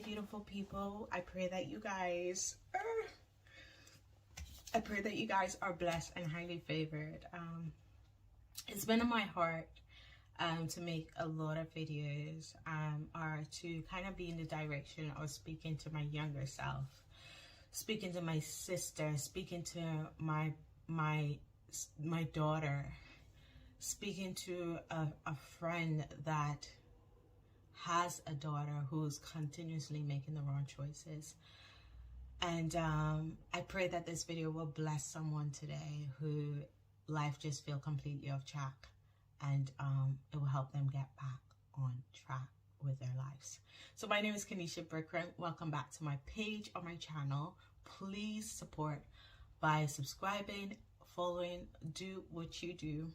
beautiful people. I pray that you guys are blessed and highly favored. It's been on my heart to make a lot of videos or to kind of be in the direction of speaking to my younger self, speaking to my sister, speaking to my daughter, speaking to a friend that has a daughter who's continuously making the wrong choices. And I pray that this video will bless someone today who life just feel completely off track, and it will help them get back on track with their lives. So my name is Birikorang. Welcome back to my page on my channel. Please support by subscribing, following, do what you do,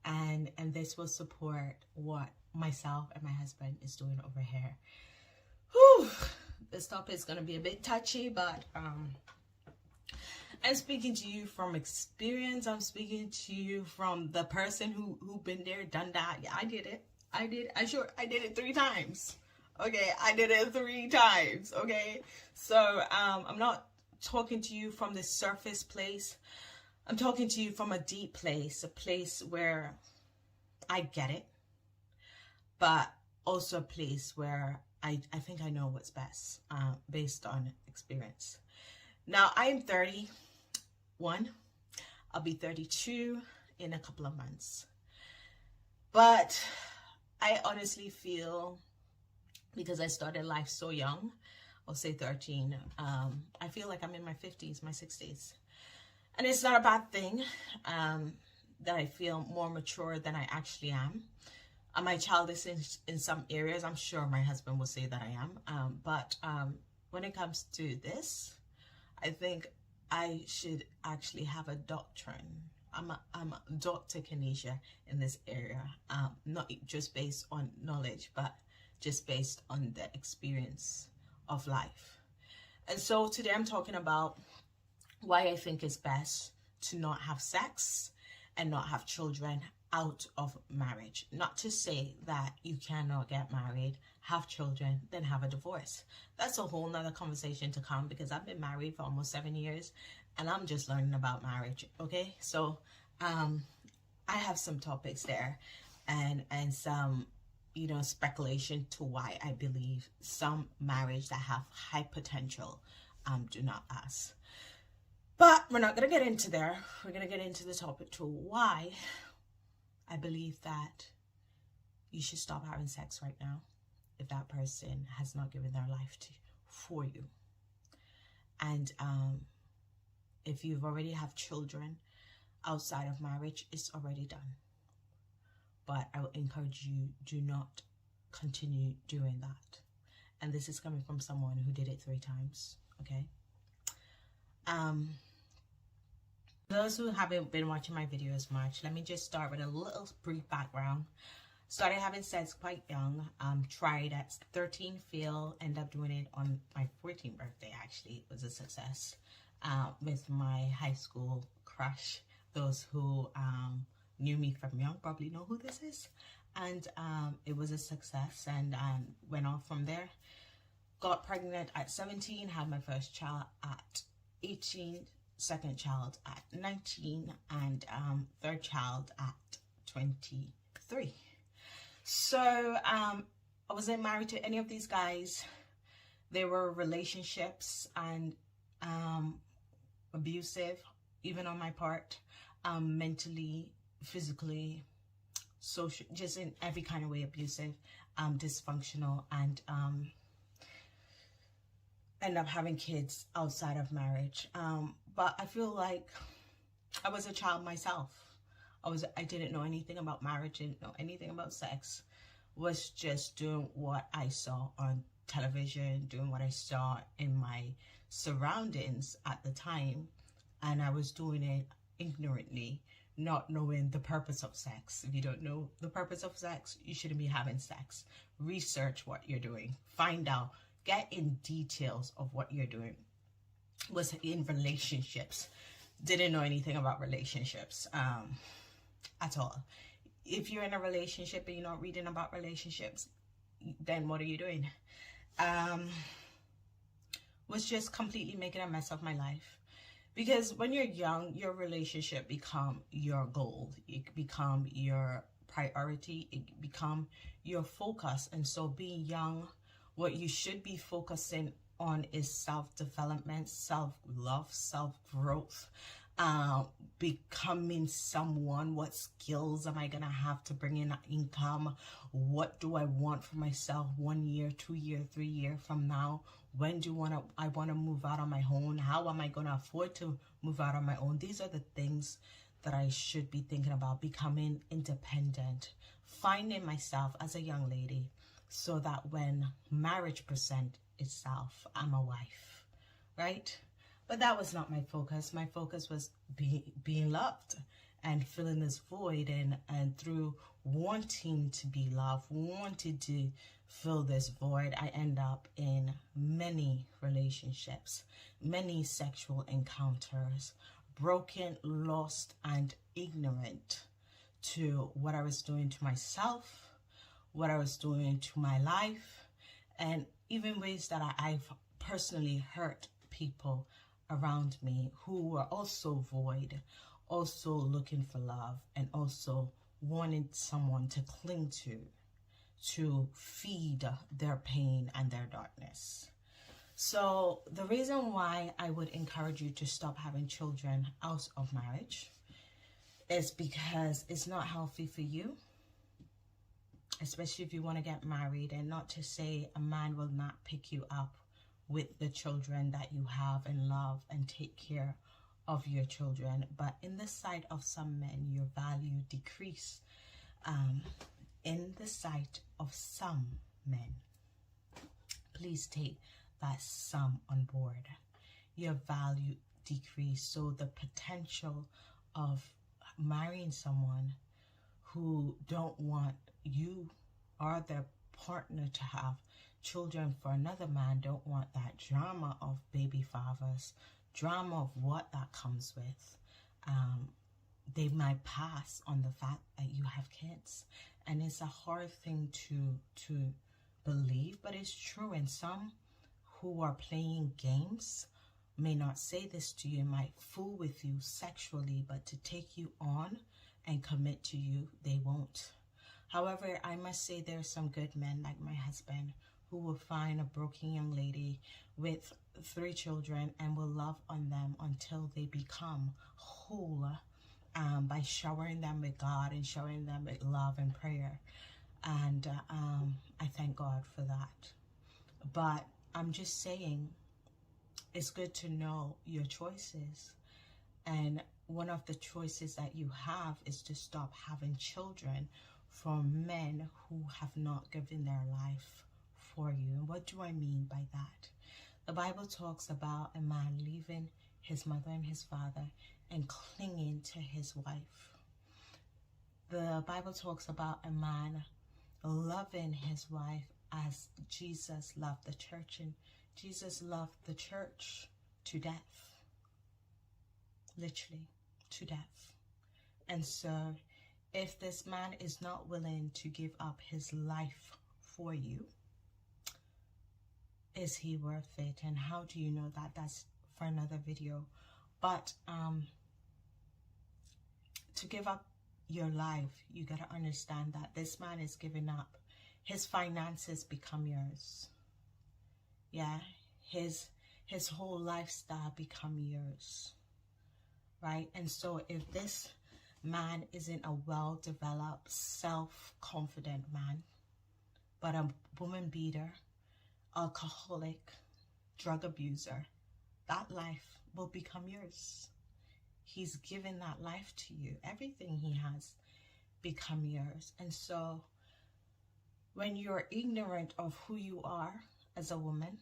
and this will support what myself and my husband is doing over here. Whew. This topic is going to be a bit touchy, but I'm speaking to you from experience. I'm speaking to you from the person who been there, done that. Yeah, I did it. I did it 3 times. Okay, I did it 3 times. Okay, so I'm not talking to you from the surface place. I'm talking to you from a deep place, a place where I get it, but also a place where I think I know what's best based on experience. Now, I'm 31. I'll be 32 in a couple of months. But I honestly feel, because I started life so young, I'll say 13, I feel like I'm in my 50s, my 60s. And it's not a bad thing that I feel more mature than I actually am. Am I childish in some areas? I'm sure my husband will say that I am. But when it comes to this, I think I should actually have a doctrine. I'm a Dr. Kenesha in this area, not just based on knowledge, but just based on the experience of life. And so today I'm talking about why I think it's best to not have sex and not have children out of marriage. Not to say that you cannot get married, have children, then have a divorce. That's a whole nother conversation to come, because I've been married for almost 7 years and I'm just learning about marriage. Okay, so I have some topics there and some, you know, speculation to why I believe some marriage that have high potential do not last. But we're not going to get into there. We're going to get into the topic to why I believe that you should stop having sex right now if that person has not given their life for you. And if you've already have children outside of marriage, it's already done. But I would encourage you, do not continue doing that. And this is coming from someone who did it 3 times, okay? Those who haven't been watching my videos much, let me just start with a little brief background. Started having sex quite young. Tried at 13, failed, ended up doing it on my 14th birthday. Actually, it was a success with my high school crush. Those who knew me from young probably know who this is. And it was a success, and went on from there. Got pregnant at 17, had my first child at 18, second child at 19, and third child at 23. So I wasn't married to any of these guys. They were relationships and abusive, even on my part, mentally, physically, social, just in every kind of way abusive, dysfunctional, and end up having kids outside of marriage. But I feel like I was a child myself. I didn't know anything about marriage, didn't know anything about sex. Was just doing what I saw on television, doing what I saw in my surroundings at the time. And I was doing it ignorantly, not knowing the purpose of sex. If you don't know the purpose of sex, you shouldn't be having sex. Research what you're doing. Find out. Get in details of what you're doing. Was in relationships. Didn't know anything about relationships at all. If you're in a relationship and you're not reading about relationships, then what are you doing? was just completely making a mess of my life. Because when you're young, your relationship become your goal. It become your priority. It become your focus. And so being young, what you should be focusing on is self-development, self-love, self-growth, becoming someone. What skills am I gonna have to bring in income? What do I want for myself 1 year, 2 year, 3 year from now? When do I want to move out on my own? How am I gonna afford to move out on my own? These are the things that I should be thinking about. Becoming independent, finding myself as a young lady, so that when marriage presents itself, I'm a wife, right? But that was not my focus. My focus was being loved and filling this void, and through wanting to be loved, wanted to fill this void, I end up in many relationships, many sexual encounters, broken, lost, and ignorant to what I was doing to myself, what I was doing to my life, and even ways that I've personally hurt people around me who were also void, also looking for love, and also wanted someone to cling to feed their pain and their darkness. So the reason why I would encourage you to stop having children out of marriage is because it's not healthy for you, especially if you want to get married. And not to say a man will not pick you up with the children that you have and love and take care of your children, but in the sight of some men, your value decrease. In the sight of some men, please take that some on board. Your value decrease. So the potential of marrying someone who don't want you or their partner to have children for another man, don't want that drama of baby fathers, drama of what that comes with. They might pass on the fact that you have kids, and it's a hard thing to believe, but it's true. And some who are playing games may not say this to you, might fool with you sexually, but to take you on and commit to you, they won't. However, I must say there are some good men like my husband who will find a broken young lady with 3 children and will love on them until they become whole, by showering them with God and showering them with love and prayer. And I thank God for that. But I'm just saying, it's good to know your choices. And one of the choices that you have is to stop having children from men who have not given their life for you. And what do I mean by that? The Bible talks about a man leaving his mother and his father and clinging to his wife. The Bible talks about a man loving his wife as Jesus loved the church, and Jesus loved the church to death, literally to death. And so if this man is not willing to give up his life for you, is he worth it? And how do you know that? That's for another video. But to give up your life, you got to understand that this man is giving up. His finances become yours. Yeah, his whole lifestyle become yours, right? And so if this man isn't a well-developed, self-confident man, but a woman beater, alcoholic, drug abuser, that life will become yours. He's given that life to you. Everything he has become yours. And so when you're ignorant of who you are as a woman,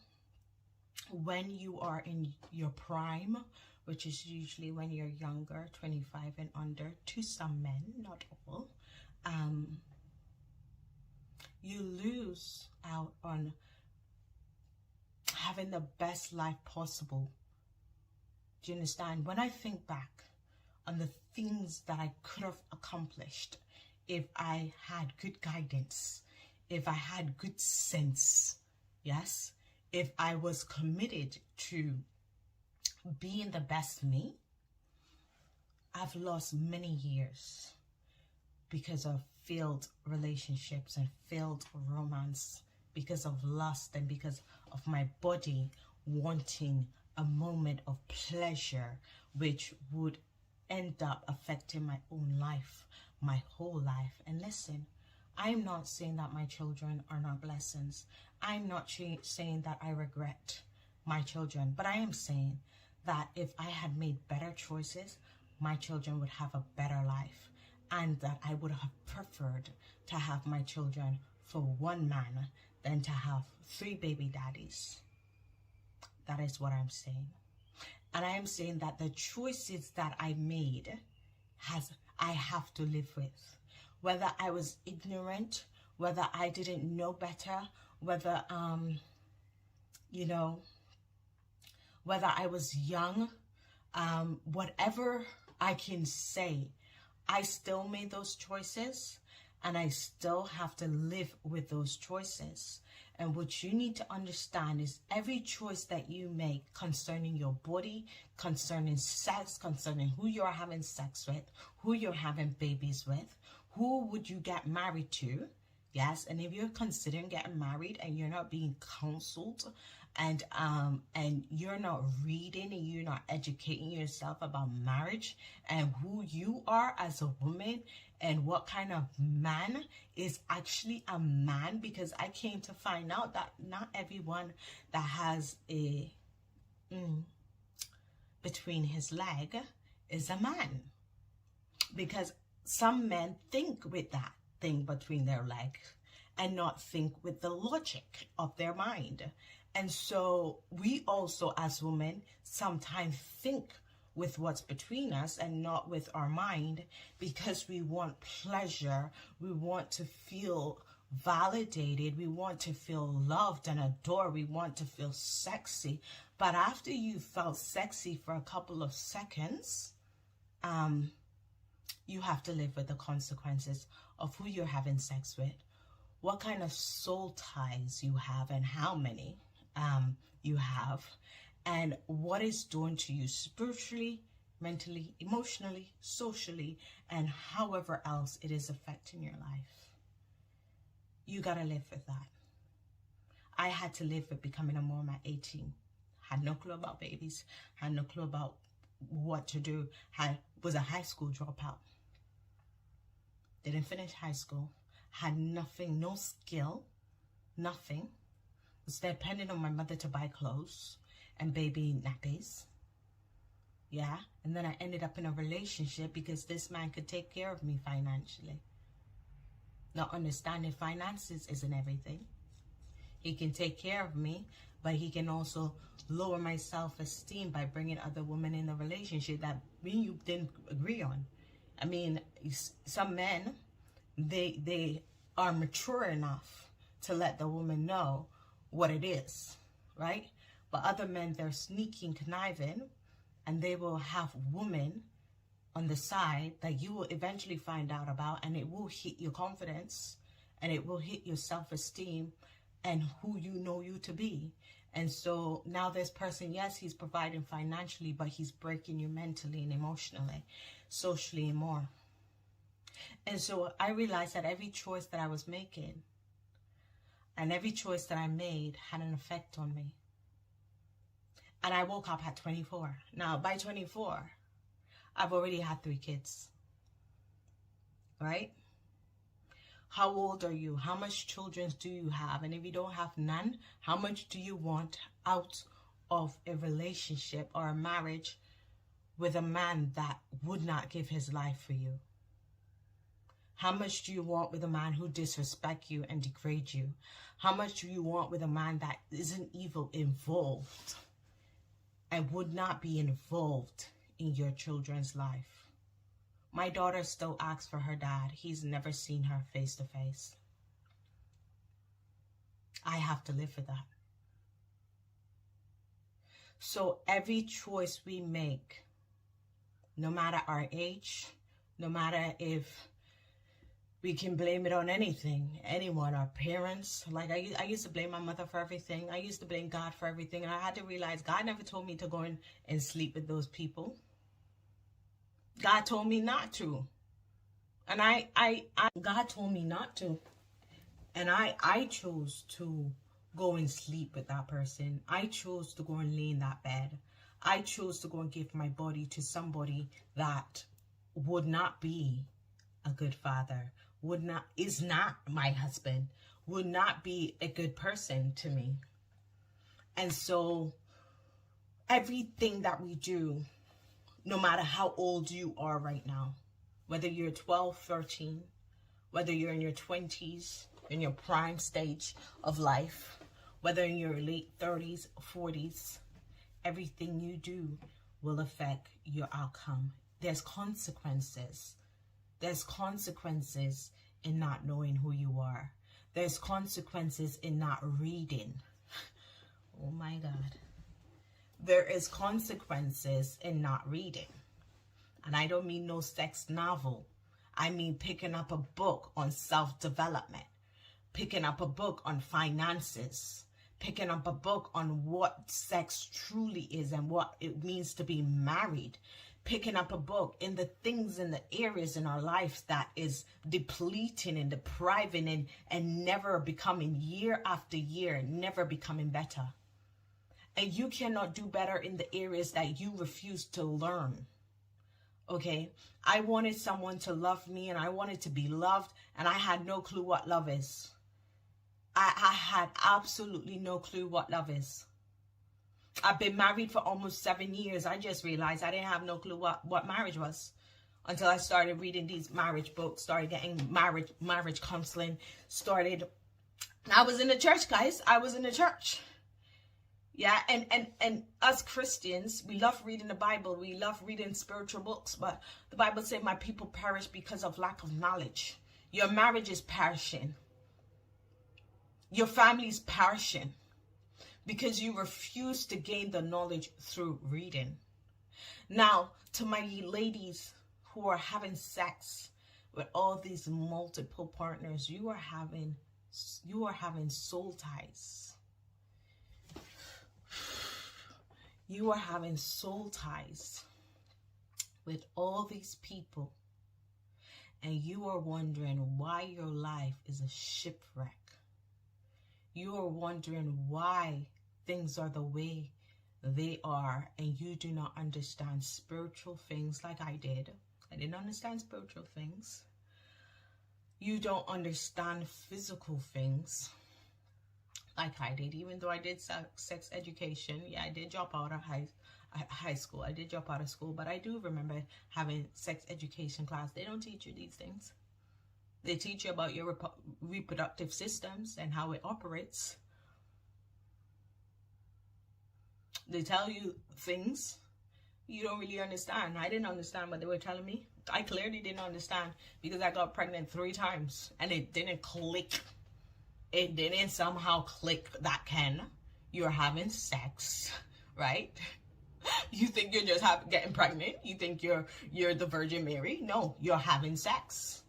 when you are in your prime, which is usually when you're younger, 25 and under, to some men, not all, you lose out on having the best life possible. Do you understand? When I think back on the things that I could have accomplished if I had good guidance, if I had good sense, yes, if I was committed to being the best me, I've lost many years because of failed relationships and failed romance, because of lust and because of my body wanting a moment of pleasure, which would end up affecting my own life, my whole life. And listen, I'm not saying that my children are not blessings. I'm not saying that I regret my children, but I am saying that if I had made better choices, my children would have a better life, and that I would have preferred to have my children for one man than to have 3 baby daddies. That is what I'm saying. And I am saying that the choices that I made I have to live with. Whether I was ignorant, whether I didn't know better, whether whether I was young, whatever I can say, I still made those choices, and I still have to live with those choices. And what you need to understand is every choice that you make concerning your body, concerning sex, concerning who you're having sex with, who you're having babies with, who would you get married to, yes, and if you're considering getting married and you're not being counseled, and you're not reading and you're not educating yourself about marriage and who you are as a woman and what kind of man is actually a man, because I came to find out that not everyone that has a between his leg is a man, because some men think with that thing between their legs and not think with the logic of their mind. And so we also as women sometimes think with what's between us and not with our mind, because we want pleasure, we want to feel validated, we want to feel loved and adored, we want to feel sexy. But after you felt sexy for a couple of seconds, you have to live with the consequences of who you're having sex with, what kind of soul ties you have and how many you have, and what it's doing to you spiritually, mentally, emotionally, socially, and however else it is affecting your life. You gotta live with that. I had to live with becoming a mom at 18. Had no clue about babies, had no clue about what to do, was a high school dropout. Didn't finish high school, had nothing, no skill, nothing. Was depending on my mother to buy clothes and baby nappies. Yeah, and then I ended up in a relationship because this man could take care of me financially. Not understanding finances isn't everything. He can take care of me, but he can also lower my self-esteem by bringing other women in the relationship that me and you didn't agree on. I mean, some men, they are mature enough to let the woman know what it is, right? But other men, they're sneaking, conniving, and they will have women on the side that you will eventually find out about, and it will hit your confidence, and it will hit your self-esteem and who you know you to be. And so now this person, yes, he's providing financially, but he's breaking you mentally and emotionally, socially, and more. And so I realized that every choice that I was making and every choice that I made had an effect on me. And I woke up at 24. Now, by 24, I've already had 3 kids. Right? How old are you? How much children do you have? And if you don't have none, how much do you want out of a relationship or a marriage with a man that would not give his life for you? How much do you want with a man who disrespects you and degrades you? How much do you want with a man that isn't even involved and would not be involved in your children's life? My daughter still asks for her dad. He's never seen her face to face. I have to live with that. So every choice we make, no matter our age, no matter if We can blame it on anything, anyone, our parents. Like I used to blame my mother for everything. I used to blame God for everything. And I had to realize God never told me to go in and sleep with those people. God told me not to. And God told me not to. And I chose to go and sleep with that person. I chose to go and lay in that bed. I chose to go and give my body to somebody that would not be a good father, is not my husband, would not be a good person to me. And so everything that we do, no matter how old you are right now, whether you're 12, 13, whether you're in your 20s, in your prime stage of life, whether in your late 30s, 40s, everything you do will affect your outcome. There's consequences. There's consequences in not knowing who you are. There's consequences in not reading. Oh my God. There is consequences in not reading. And I don't mean no sex novel. I mean picking up a book on self-development, picking up a book on finances, picking up a book on what sex truly is and what it means to be married, picking up a book in the things in the areas in our lives that is depleting and depriving and never becoming, year after year, never becoming better. And you cannot do better in the areas that you refuse to learn. Okay, I wanted someone to love me and I wanted to be loved, and I had no clue what love is. I had absolutely no clue what love is. I've been married for almost 7 years. I just realized I didn't have no clue what marriage was until I started reading these marriage books, started getting marriage counseling, I was in the church, guys. I was in the church. Yeah, and us Christians, we love reading the Bible. We love reading spiritual books, but the Bible says my people perish because of lack of knowledge. Your marriage is perishing. Your family is perishing because you refuse to gain the knowledge through reading. Now, to my ladies who are having sex with all these multiple partners, you are having soul ties. You are having soul ties with all these people, and you are wondering why your life is a shipwreck. You are wondering why things are the way they are, and you do not understand spiritual things like I did. I didn't understand spiritual things. You don't understand physical things like I did, even though I did sex education. Yeah, I did drop out of high school. I did drop out of school, but I do remember having sex education class. They don't teach you these things. They teach you about your reproductive systems and how it operates. They tell you things you don't really understand. I didn't understand what they were telling me. I clearly didn't understand because I got pregnant 3 times and it didn't click. It didn't somehow click that you're having sex, right? You think you're just getting pregnant? You think you're the Virgin Mary? No, you're having sex.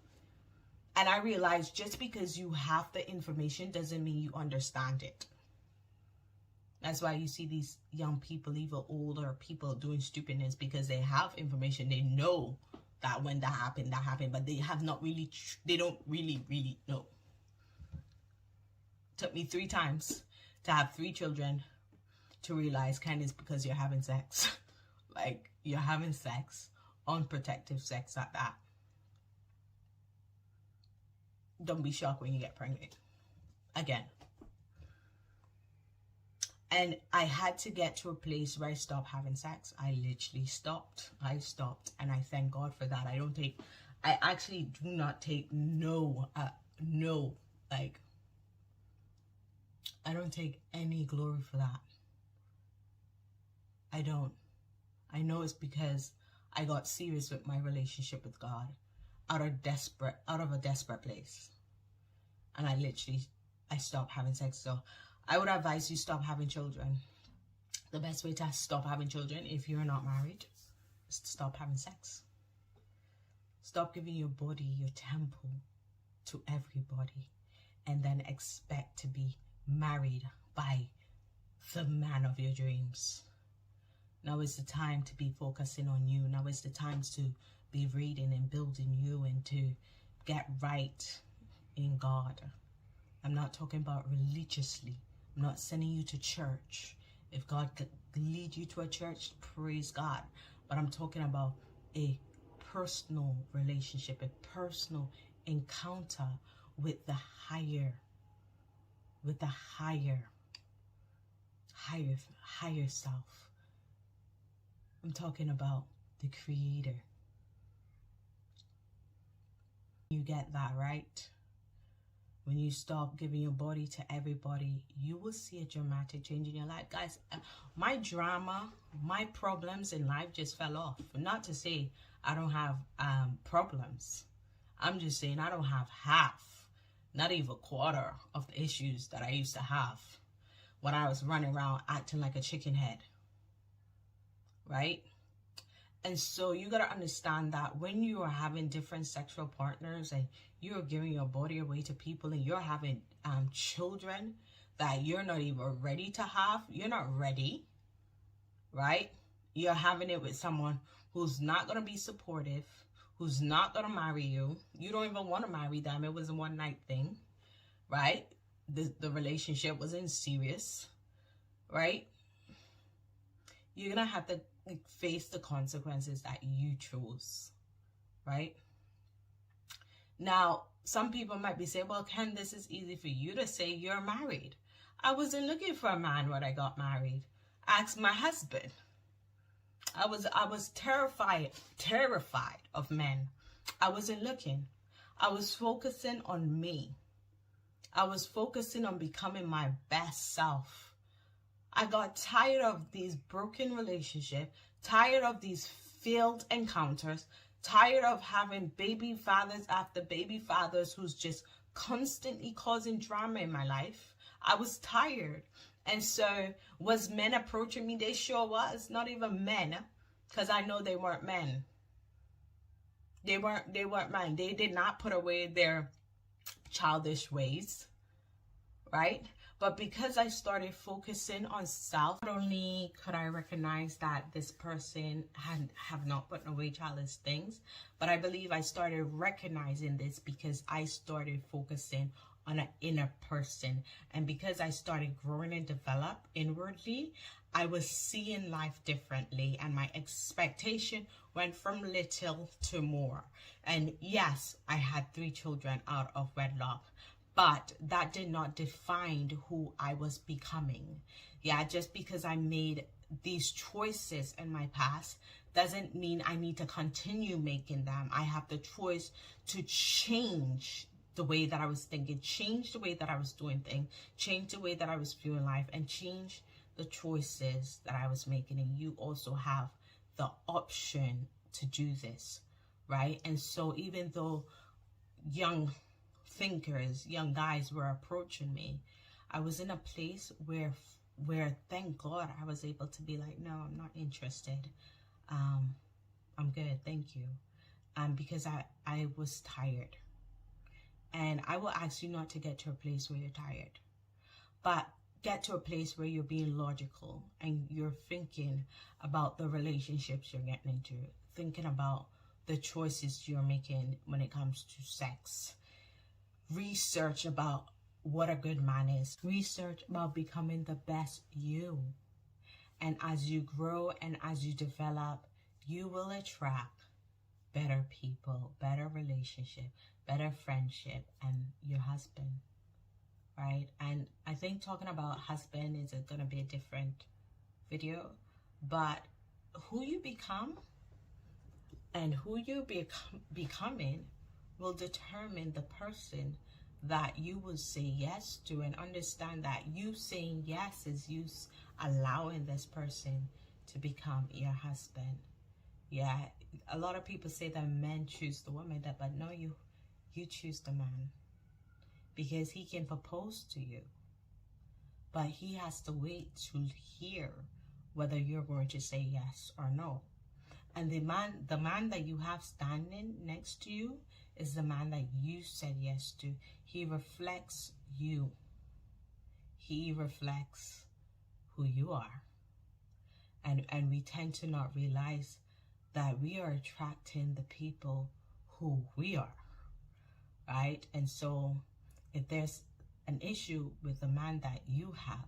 And I realized just because you have the information doesn't mean you understand it. That's why you see these young people, even older people, doing stupidness because they have information. They know that when that happened, but they have not really, they don't really know. It took me 3 times to have 3 children to realize it's because you're having sex. Like, you're having sex, unprotected sex at that. Don't be shocked when you get pregnant. Again. And I had to get to a place where I stopped having sex. I literally stopped. I stopped. And I thank God for that. I actually do not take I don't take any glory for that. I don't. I know it's because I got serious with my relationship with God out of a desperate place. And I stopped having sex. So I would advise you stop having children. The best way to stop having children, if you're not married, is to stop having sex. Stop giving your body, your temple, to everybody and then expect to be married by the man of your dreams. Now is the time to be focusing on you. Now is the time to be reading and building you and to get right in God. I'm not talking about religiously. I'm not sending you to church. If God could lead you to a church, praise God. But I'm talking about a personal relationship, a personal encounter with the higher self. I'm talking about the Creator. You get that, right? When you stop giving your body to everybody, you will see a dramatic change in your life. Guys, my drama, my problems in life just fell off. Not to say I don't have problems. I'm just saying I don't have half, not even a quarter of the issues that I used to have when I was running around acting like a chicken head. Right? And so you got to understand that when you are having different sexual partners and you're giving your body away to people and you're having children that you're not even ready to have, you're not ready, right? You're having it with someone who's not going to be supportive, who's not going to marry you. You don't even want to marry them. It was a one-night thing, right? The relationship wasn't serious, right? You're going to have to face the consequences that you chose, right? Now, some people might be saying, well, Ken, this is easy for you to say. You're married. I wasn't looking for a man when I got married. Ask my husband. I was terrified of men. I wasn't looking. I was focusing on me. I was focusing on becoming my best self. I got tired of these broken relationships, tired of these failed encounters, tired of having baby fathers after baby fathers who's just constantly causing drama in my life. I was tired. And so was men approaching me? They sure was. Not even men, because I know they weren't men. They weren't men. They did not put away their childish ways, right? But because I started focusing on self, not only could I recognize that this person have not put away childish things, but I believe I started recognizing this because I started focusing on an inner person. And because I started growing and develop inwardly, I was seeing life differently, and my expectation went from little to more. And yes, I had 3 children out of wedlock, but that did not define who I was becoming. Yeah, just because I made these choices in my past doesn't mean I need to continue making them. I have the choice to change the way that I was thinking, change the way that I was doing things, change the way that I was viewing life, and change the choices that I was making. And you also have the option to do this, right? And so even though young thinkers, young guys were approaching me, I was in a place where thank God I was able to be like, no, I'm not interested. I'm good, thank you. Because I was tired. And I will ask you not to get to a place where you're tired, but get to a place where you're being logical and you're thinking about the relationships you're getting into, thinking about the choices you're making when it comes to sex. Research about what a good man is. Research about becoming the best you. And as you grow and as you develop, you will attract better people, better relationship, better friendship, and your husband, right? And I think talking about husband is going to be a different video, but who you become and who you becoming will determine the person that you will say yes to, and understand that you saying yes is you allowing this person to become your husband. Yeah, a lot of people say that men choose the woman, but no, you choose the man, because he can propose to you, but he has to wait to hear whether you're going to say yes or no. And the man that you have standing next to you is the man that you said yes to. He reflects you. He reflects who you are. And we tend to not realize that we are attracting the people who we are, right? And so if there's an issue with the man that you have,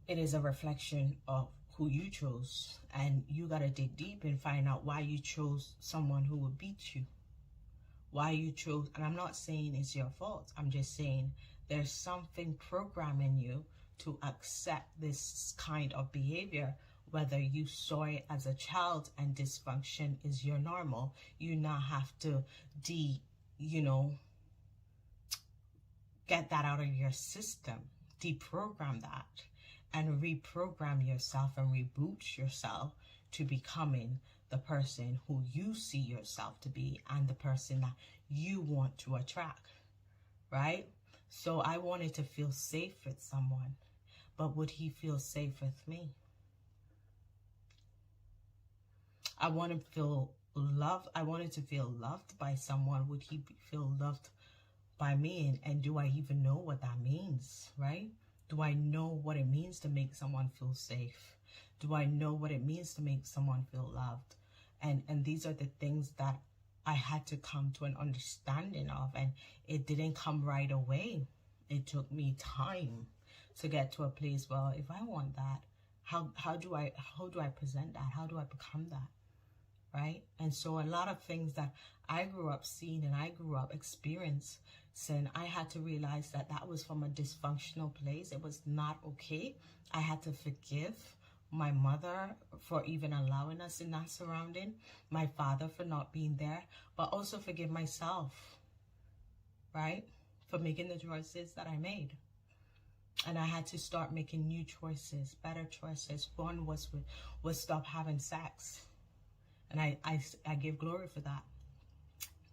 it is a reflection of who you chose. And you got to dig deep and find out why you chose someone who would beat you. Why you chose, and I'm not saying it's your fault. I'm just saying there's something programming you to accept this kind of behavior, whether you saw it as a child and dysfunction is your normal. You now have to get that out of your system, deprogram that, and reprogram yourself and reboot yourself to becoming the person who you see yourself to be and the person that you want to attract, right? So I wanted to feel safe with someone, but would he feel safe with me? I want to feel loved. I wanted to feel loved by someone. Would he feel loved by me? And do I even know what that means, right? Do I know what it means to make someone feel safe? Do I know what it means to make someone feel loved? And these are the things that I had to come to an understanding of, and it didn't come right away. It took me time to get to a place, well, if I want that, how do I present that? How do I become that? Right? And so a lot of things that I grew up seeing and I grew up experiencing, I had to realize that that was from a dysfunctional place. It was not okay. I had to forgive my mother for even allowing us in that surrounding, my father for not being there, but also forgive myself, right? For making the choices that I made. And I had to start making new choices, better choices. One was stop having sex. And I give glory for that,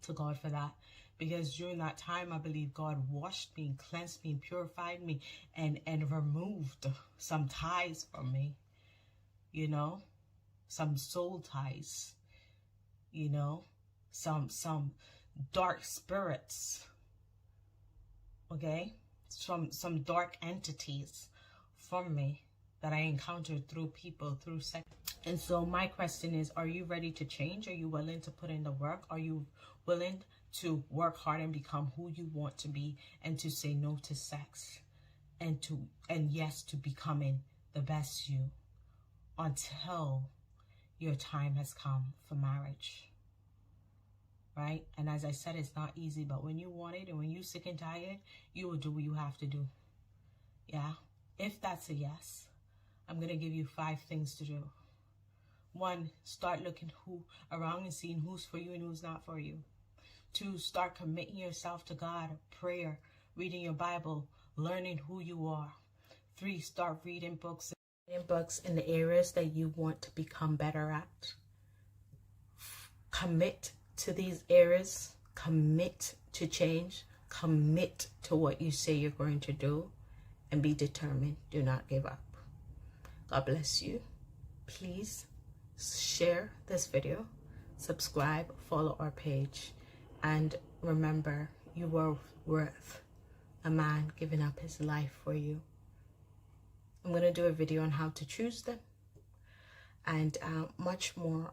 to God for that. Because during that time, I believe God washed me, cleansed me, purified me, and removed some ties from me, you know, some soul ties, you know, some dark spirits, okay, some dark entities from me that I encountered through people, through sex. And so my question is, are you ready to change? Are you willing to put in the work? Are you willing to work hard and become who you want to be, and to say no to sex, and yes to becoming the best you, until your time has come for marriage, right? And as I said, it's not easy, but when you want it and when you're sick and tired, you will do what you have to do. Yeah. If that's a yes, I'm going to give you 5 things to do. 1, start looking around and seeing who's for you and who's not for you. 2, start committing yourself to God, prayer, reading your Bible, learning who you are. 3, start reading books in the areas that you want to become better at. Commit to these areas, commit to change, commit to what you say you're going to do, and be determined. Do not give up. God bless you. Please share this video, subscribe, follow our page, and remember, you are worth a man giving up his life for you. I'm going to do a video on how to choose them, and much more